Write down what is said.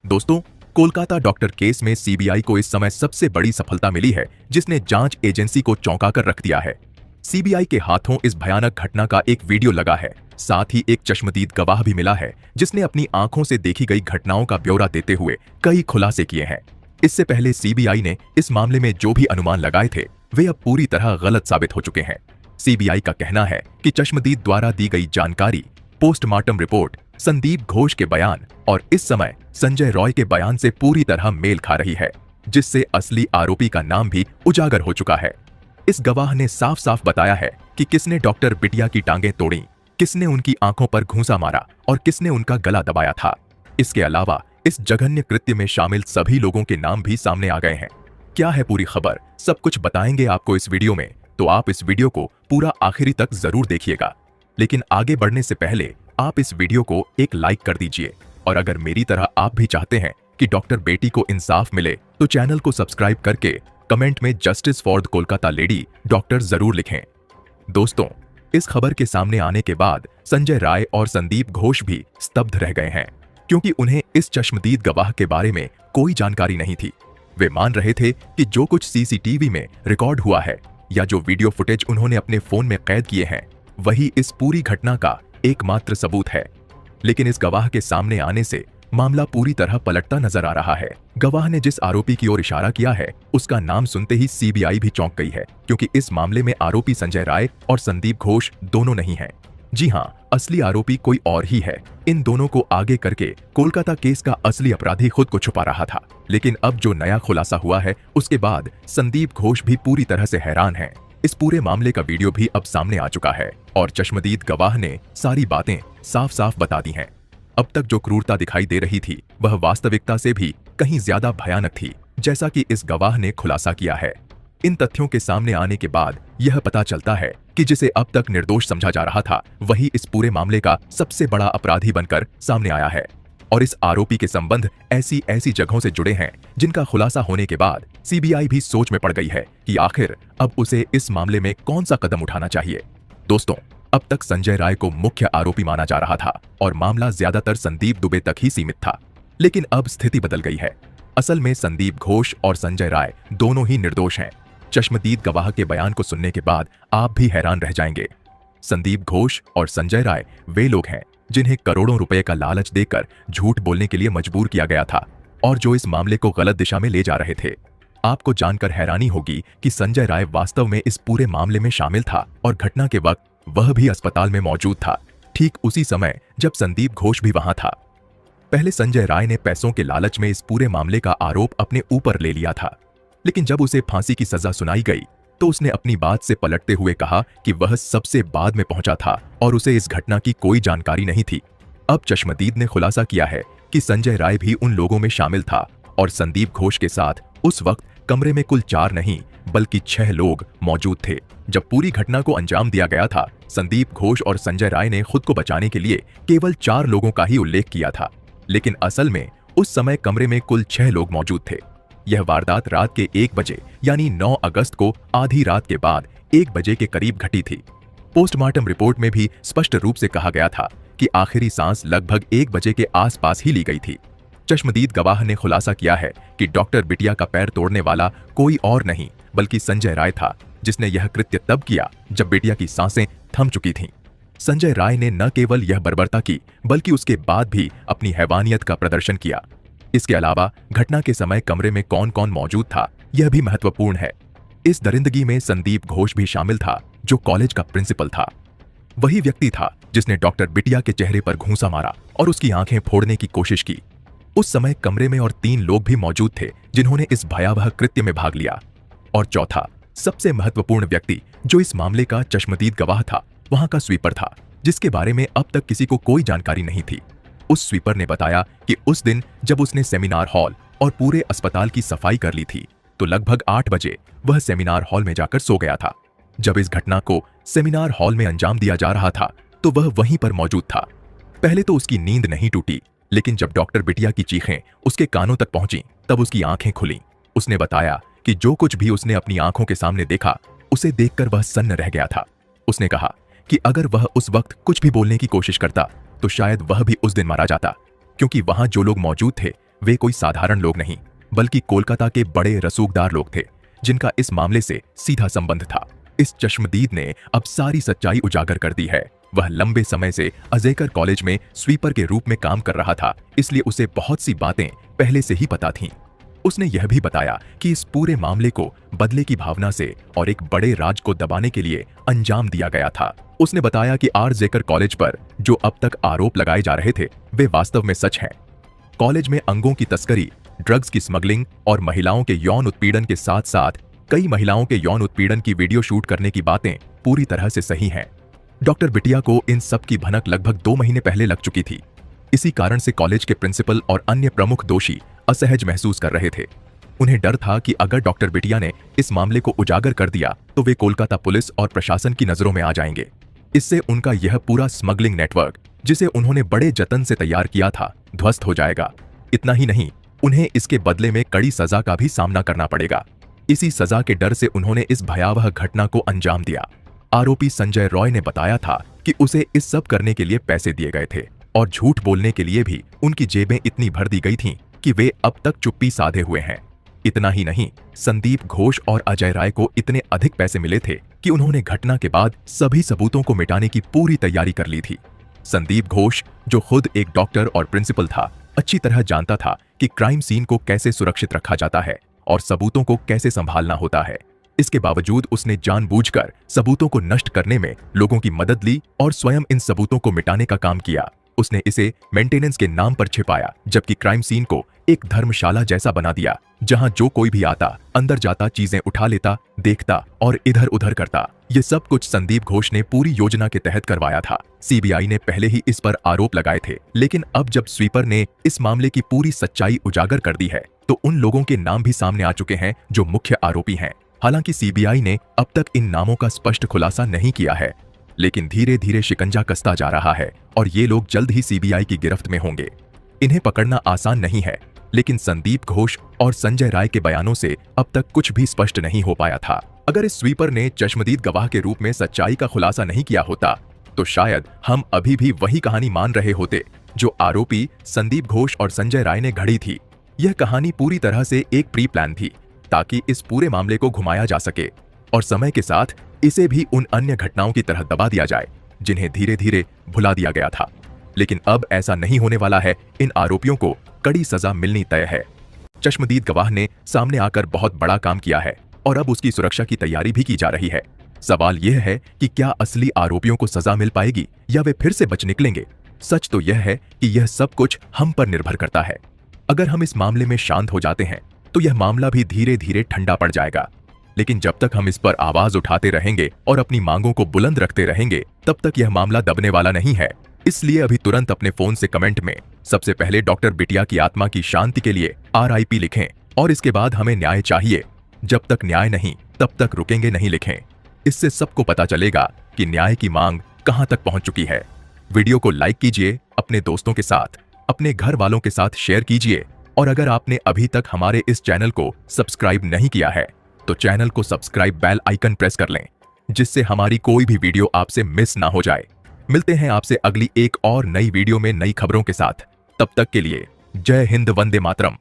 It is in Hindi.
दोस्तों, कोलकाता डॉक्टर केस में सीबीआई को इस समय सबसे बड़ी सफलता मिली है, जिसने जांच एजेंसी को चौंका कर रख दिया है। सीबीआई के हाथों इस भयानक घटना का एक वीडियो लगा है। साथ ही एक चश्मदीद गवाह भी मिला है, जिसने अपनी आंखों से देखी गई घटनाओं का ब्यौरा देते हुए कई खुलासे किए हैं। इससे पहले सीबीआई ने इस मामले में जो भी अनुमान लगाए थे, वे अब पूरी तरह गलत साबित हो चुके हैं। सीबीआई का कहना है कि चश्मदीद द्वारा दी गई जानकारी, पोस्टमार्टम रिपोर्ट, संदीप घोष के बयान और इस समय संजय रॉय के बयान से पूरी तरह मेल खा रही है, जिससे असली आरोपी का नाम भी उजागर हो चुका है। इस गवाह ने साफ साफ बताया है कि किसने डॉक्टर बिटिया की टांगें तोड़ी, किसने उनकी आंखों पर घूंसा मारा और किसने उनका गला दबाया था। इसके अलावा इस जघन्य कृत्य में शामिल सभी लोगों के नाम भी सामने आ गए हैं। क्या है पूरी खबर, सब कुछ बताएंगे आपको इस वीडियो में, तो आप इस वीडियो को पूरा आखिरी तक जरूर देखिएगा। लेकिन आगे बढ़ने से पहले आप इस वीडियो को एक लाइक कर दीजिए, और अगर मेरी तरह आप भी चाहते हैं कि डॉक्टर बेटी को इंसाफ मिले, तो चैनल को सब्सक्राइब करके कमेंट में justice for the Kolkata lady doctor जरूर लिखें। दोस्तों, इस खबर के सामने आने के बाद संजय राय और संदीप घोष भी स्तब्ध रह गए हैं, क्योंकि उन्हें इस चश्मदीद गवाह के बारे में कोई जानकारी नहीं थी। वे मान रहे थे कि जो कुछ सीसीटीवी में रिकॉर्ड हुआ है या जो वीडियो फुटेज उन्होंने अपने फोन में कैद किए हैं, वही इस पूरी घटना का एकमात्र सबूत है। लेकिन इस गवाह के सामने आने से मामला पूरी तरह पलटता नजर आ रहा है। गवाह ने जिस आरोपी की ओर इशारा किया है, उसका नाम सुनते ही सीबीआई भी चौंक गई है, क्योंकि इस मामले में आरोपी संजय राय और संदीप घोष दोनों नहीं हैं। जी हां, असली आरोपी कोई और ही है। इन दोनों को आगे करके कोलकाता केस का असली अपराधी खुद को छुपा रहा था। लेकिन अब जो नया खुलासा हुआ है, उसके बाद संदीप घोष भी पूरी तरह से हैरान हैं। इस पूरे मामले का वीडियो भी अब सामने आ चुका है और चश्मदीद गवाह ने सारी बातें साफ साफ बता दी हैं। अब तक जो क्रूरता दिखाई दे रही थी, वह वास्तविकता से भी कहीं ज्यादा भयानक थी, जैसा कि इस गवाह ने खुलासा किया है। इन तथ्यों के सामने आने के बाद यह पता चलता है कि जिसे अब तक निर्दोष समझा जा रहा था, वही इस पूरे मामले का सबसे बड़ा अपराधी बनकर सामने आया है। और इस आरोपी के संबंध ऐसी ऐसी जगहों से जुड़े हैं, जिनका खुलासा होने के बाद सीबीआई भी सोच में पड़ गई है कि आखिर अब उसे इस मामले में कौन सा कदम उठाना चाहिए। दोस्तों, अब तक संजय राय को मुख्य आरोपी माना जा रहा था और मामला ज्यादातर संदीप दुबे तक ही सीमित था। लेकिन अब स्थिति बदल गई है। असल में संदीप घोष और संजय राय दोनों ही निर्दोष हैं। चश्मदीद गवाह के बयान को सुनने के बाद आप भी हैरान रह जाएंगे। संदीप घोष और संजय राय वे लोग हैं जिन्हें करोड़ों रुपए का लालच देकर झूठ बोलने के लिए मजबूर किया गया था और जो इस मामले को गलत दिशा में ले जा रहे थे। आपको जानकर हैरानी होगी कि संजय राय वास्तव में इस पूरे मामले में शामिल था और घटना के वक्त वह भी अस्पताल में मौजूद था, ठीक उसी समय जब संदीप घोष भी वहां था। पहले संजय राय ने पैसों के लालच में इस पूरे मामले का आरोप अपने ऊपर ले लिया था, लेकिन जब उसे फांसी की सजा सुनाई गई तो उसने अपनी बात से पलटते हुए कहा कि वह सबसे बाद में पहुंचा था और उसे इस घटना की कोई जानकारी नहीं थी। अब चश्मदीद ने खुलासा किया है कि संजय राय भी उन लोगों में शामिल था और संदीप घोष के साथ उस वक्त कमरे में कुल 4 नहीं बल्कि 6 लोग मौजूद थे। जब पूरी घटना को अंजाम दिया गया था, संदीप घोष और संजय राय ने खुद को बचाने के लिए केवल 4 लोगों का ही उल्लेख किया था, लेकिन असल में उस समय कमरे में कुल 6 लोग मौजूद थे। यह वारदात रात के 1 बजे यानी 9 अगस्त को आधी रात के बाद 1 बजे के करीब घटी थी। पोस्टमार्टम रिपोर्ट में भी स्पष्ट रूप से कहा गया था कि आखिरी सांस लगभग 1 बजे के आसपास ही ली गई थी। चश्मदीद गवाह ने खुलासा किया है कि डॉक्टर बिटिया का पैर तोड़ने वाला कोई और नहीं बल्कि संजय राय था, जिसने यह कृत्य तब किया जब बिटिया की सांसें थम चुकी थीं। संजय राय ने न केवल यह बर्बरता की, बल्कि उसके बाद भी अपनी हैवानियत का प्रदर्शन किया। इसके अलावा घटना के समय कमरे में कौन कौन मौजूद था, यह भी महत्वपूर्ण है। इस दरिंदगी में संदीप घोष भी शामिल था, जो कॉलेज का प्रिंसिपल था। वही व्यक्ति था जिसने डॉक्टर बिटिया के चेहरे पर घूंसा मारा और उसकी आंखें फोड़ने की कोशिश की। उस समय कमरे में और 3 लोग भी मौजूद थे जिन्होंने इस भयावह कृत्य में भाग लिया। और चौथा, सबसे महत्वपूर्ण व्यक्ति जो इस मामले का चश्मदीद गवाह था, वहां का स्वीपर था, जिसके बारे में अब तक किसी को कोई जानकारी नहीं थी। उस स्वीपर ने बताया कि उस दिन जब उसने सेमिनार हॉल और पूरे अस्पताल की सफाई कर ली थी, तो लगभग 8 बजे वह सेमिनार हॉल में जाकर सो गया था। जब इस घटना को सेमिनार हॉल में अंजाम दिया जा रहा था, तो वह वहीं पर मौजूद था। पहले तो उसकी नींद नहीं टूटी, लेकिन जब डॉक्टर बिटिया की चीखें उसके कानों तक पहुंची, तब उसकी आंखें खुलीं। उसने बताया कि जो कुछ भी उसने अपनी आंखों के सामने देखा, उसे देखकर वह सन्न रह गया था। उसने कहा कि अगर वह उस वक्त कुछ भी बोलने की कोशिश करता, तो शायद वह भी उस दिन मारा जाता, क्योंकि वहां जो लोग मौजूद थे वे कोई साधारण लोग नहीं बल्कि कोलकाता के बड़े रसूखदार लोग थे जिनका इस मामले से सीधा संबंध था। इस चश्मदीद ने अब सारी सच्चाई उजागर कर दी है। वह लंबे समय से अजयकर कॉलेज में स्वीपर के रूप में काम कर रहा था, इसलिए उसे बहुत सी बातें पहले से ही पता थीं। उसने यह भी बताया कि इस पूरे मामले को बदले की भावना से और एक बड़े राज को दबाने के लिए अंजाम दिया गया था। उसने बताया कि आरजेकर कॉलेज पर जो अब तक आरोप लगाए जा रहे थे वे वास्तव में सच हैं। कॉलेज में अंगों की तस्करी, ड्रग्स की स्मगलिंग और महिलाओं के यौन उत्पीड़न के साथ साथ कई महिलाओं के यौन उत्पीड़न की वीडियो शूट करने की बातें पूरी तरह से सही हैं। डॉक्टर बिटिया को इन सब की भनक लगभग 2 महीने पहले लग चुकी थी। इसी कारण से कॉलेज के प्रिंसिपल और अन्य प्रमुख दोषी असहज महसूस कर रहे थे। उन्हें डर था कि अगर डॉक्टर बिटिया ने इस मामले को उजागर कर दिया तो वे कोलकाता पुलिस और प्रशासन की नजरों में आ जाएंगे। इससे उनका यह पूरा स्मगलिंग नेटवर्क, जिसे उन्होंने बड़े जतन से तैयार किया था, ध्वस्त हो जाएगा। इतना ही नहीं, उन्हें इसके बदले में कड़ी सजा का भी सामना करना पड़ेगा। इसी सजा के डर से उन्होंने इस भयावह घटना को अंजाम दिया। आरोपी संजय रॉय ने बताया था कि उसे इस सब करने के लिए पैसे दिए गए थे और झूठ बोलने के लिए भी उनकी जेबें इतनी भर दी गई थीं कि वे अब तक चुप्पी साधे हुए हैं। इतना ही नहीं, संदीप घोष और अजय राय को इतने अधिक पैसे मिले थे कि उन्होंने घटना के बाद सभी सबूतों को मिटाने की पूरी तैयारी कर ली थी। संदीप घोष, जो खुद एक डॉक्टर और प्रिंसिपल था, अच्छी तरह जानता था कि क्राइम सीन को कैसे सुरक्षित रखा जाता है और सबूतों को कैसे संभालना होता है। इसके बावजूद उसने जानबूझकर सबूतों को नष्ट करने में लोगों की मदद ली और स्वयं इन सबूतों को मिटाने का काम किया। उसने इसे मेंटेनेंस के नाम पर छिपाया, जबकि क्राइम सीन को एक धर्मशाला जैसा बना दिया, जहां जो कोई भी आता, अंदर जाता, चीजें उठा लेता, देखता और इधर उधर करता। ये सब कुछ संदीप घोष ने पूरी योजना के तहत करवाया था। सीबीआई ने पहले ही इस पर आरोप लगाए थे, लेकिन अब जब स्वीपर ने इस मामले की पूरी सच्चाई उजागर कर दी है तो उन लोगों के नाम भी सामने आ चुके हैं जो मुख्य आरोपी हैं। हालांकि सीबीआई ने अब तक इन नामों का स्पष्ट खुलासा नहीं किया है, लेकिन धीरे धीरे शिकंजा कसता जा रहा है और ये लोग जल्द ही सीबीआई की गिरफ्त में होंगे। इन्हें पकड़ना आसान नहीं है, लेकिन संदीप घोष और संजय राय के बयानों से अब तक कुछ भी स्पष्ट नहीं हो पाया था। अगर इस स्वीपर ने चश्मदीद गवाह के रूप में सच्चाई का खुलासा नहीं किया होता तो शायद हम अभी भी वही कहानी मान रहे होते जो आरोपी संदीप घोष और संजय राय ने घड़ी थी। यह कहानी पूरी तरह से एक प्री प्लान थी ताकि इस पूरे मामले को घुमाया जा सके और समय के साथ इसे भी उन अन्य घटनाओं की तरह दबा दिया जाए जिन्हें धीरे धीरे भुला दिया गया था। लेकिन अब ऐसा नहीं होने वाला है। इन आरोपियों को कड़ी सजा मिलनी तय है। चश्मदीद गवाह ने सामने आकर बहुत बड़ा काम किया है और अब उसकी सुरक्षा की तैयारी भी की जा रही है। सवाल यह है कि क्या असली आरोपियों को सजा मिल पाएगी या वे फिर से बच निकलेंगे। सच तो यह है कि यह सब कुछ हम पर निर्भर करता है। अगर हम इस मामले में शांत हो जाते हैं तो यह मामला भी धीरे धीरे ठंडा पड़ जाएगा, लेकिन जब तक हम इस पर आवाज उठाते रहेंगे और अपनी मांगों को बुलंद रखते रहेंगे तब तक यह मामला दबने वाला नहीं है। इसलिए अभी तुरंत अपने फोन से कमेंट में सबसे पहले डॉक्टर बिटिया की आत्मा की शांति के लिए RIP लिखें और इसके बाद हमें न्याय चाहिए, जब तक न्याय नहीं तब तक रुकेंगे नहीं लिखें। इससे सबको पता चलेगा कि न्याय की मांग कहां तक पहुंच चुकी है। वीडियो को लाइक कीजिए, अपने दोस्तों के साथ, अपने घर वालों के साथ शेयर कीजिए और अगर आपने अभी तक हमारे इस चैनल को सब्सक्राइब नहीं किया है तो चैनल को सब्सक्राइब बेल आइकन प्रेस कर लें, जिससे हमारी कोई भी वीडियो आपसे मिस ना हो जाए। मिलते हैं आपसे अगली एक और नई वीडियो में नई खबरों के साथ। तब तक के लिए जय हिंद, वंदे मातरम।